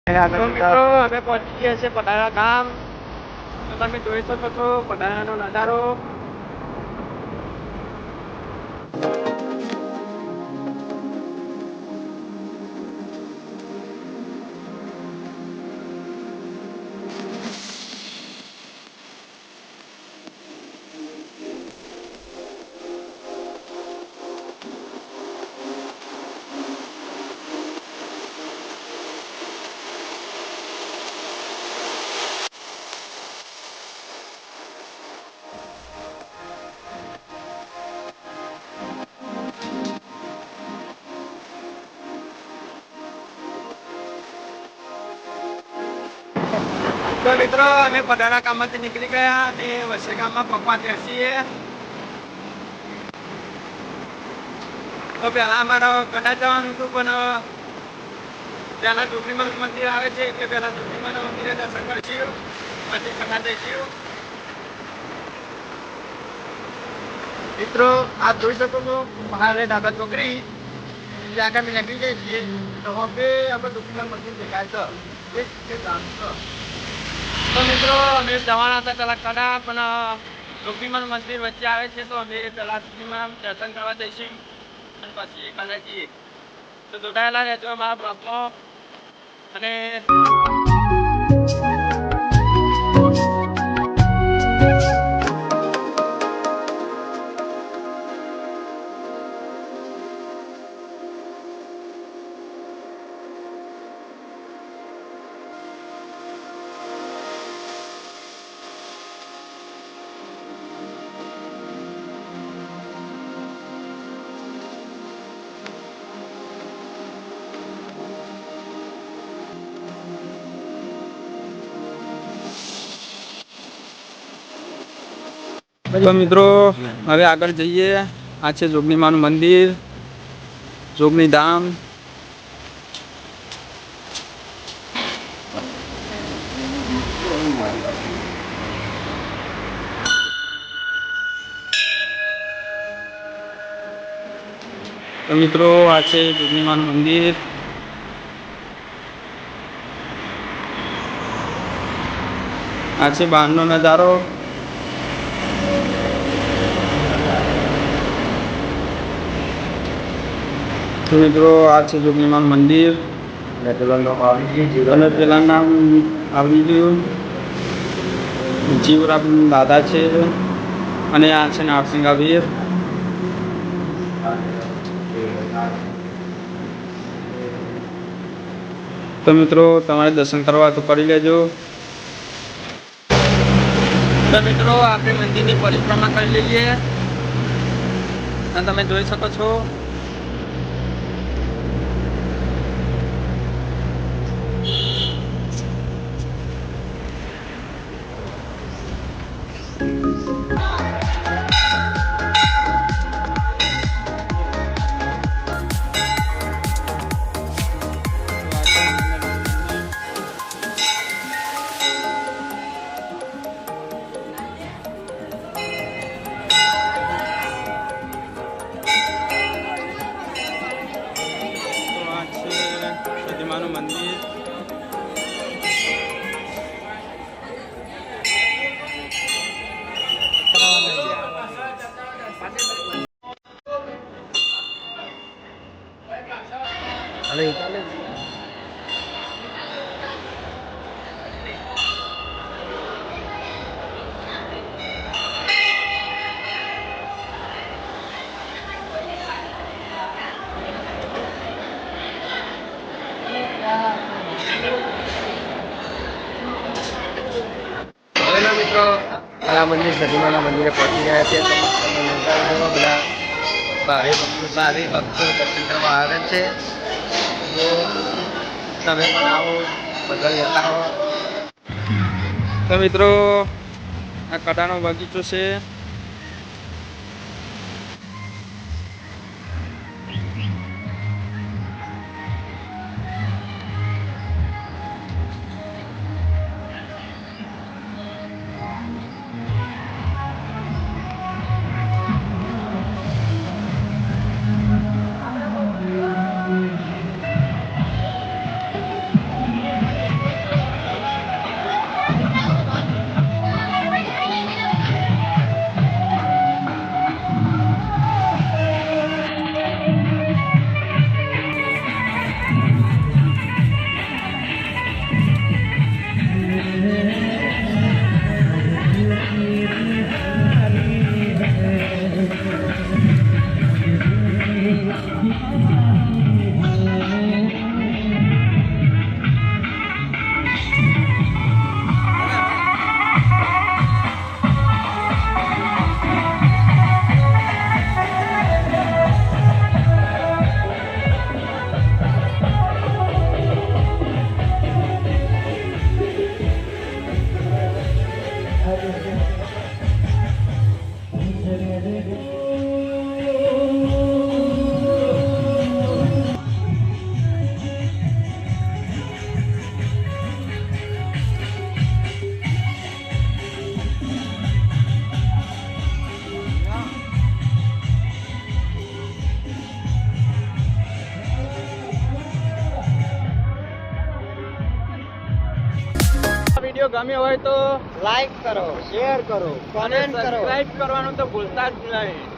તો મિત્રો અમે પહોંચી ગયા છે પડારા ગામ. તો તમે જોઈ શકો છો પડારાનો નજારો. તો મિત્રો અમે પડારા ગામમાંથી નીકળી ગયા અને વસઈ ગામમાં પપ્પા ત્યાં છીએ. તો પહેલા અમારે કડા જવાનું હતું પણ ત્યાંના ડુંગળીમાં મંદિર આવે છે એટલે પહેલા ડુંગળીમાં મંદિરે દર્શન કરીશું પછી કડા જઈશું. મિત્રો આપ જોઈ શકો છો બહાર ડાબા છોકરી ત્યાં આગળ નીકળી જાય છીએ તો હવે આપણે ડુંગળીમાં મંદિર દેખાય છે. તો મિત્રો અમે જવાના હતા પેલા કડા પણ ડુંગળીમાં મંદિર વચ્ચે આવે છે તો અમે પેલા ડુંગળીમાં દર્શન કરવા જઈશું અને પછી કડા જઈએ. તો જોડાયેલા રહેજો મારા બાપો અને તો મિત્રો હવે આગળ જઈએ. આ છે જોગણી માનું મંદિર, જોગણી ધામ. તો મિત્રો આ છે જોગણી માનું મંદિર. આ છે બહારનો નજારો. તો મિત્રો આ છે જોગણી માનું મંદિર અને પેલા નામ આવી ગયું જીવરામ દાદા છે અને આ છે નારસિંગા વીર. તો મિત્રો તમારે દર્શન કરવા તો કરી લેજો. તો મિત્રો આપણે મંદિરની પરિક્રમા કરી લઈએ અને તમે જોઈ શકો છો સતીમાનું મંદિર. મિત્રો આ મંદિર સતીમાના મંદિરે પહોંચી ગયા છે. બધા ભાવિ ભક્તો દર્શન કરવા આવે છે. તો તમે પણ આવો બધા લેતા હો. તો મિત્રો આ કડાનો બગીચો છે. ગમ્યો હોય તો લાઈક કરો, શેર કરો, કોમેન્ટ કરો. સબસ્ક્રાઇબ કરવાનું તો ભૂલતા જ નહીં.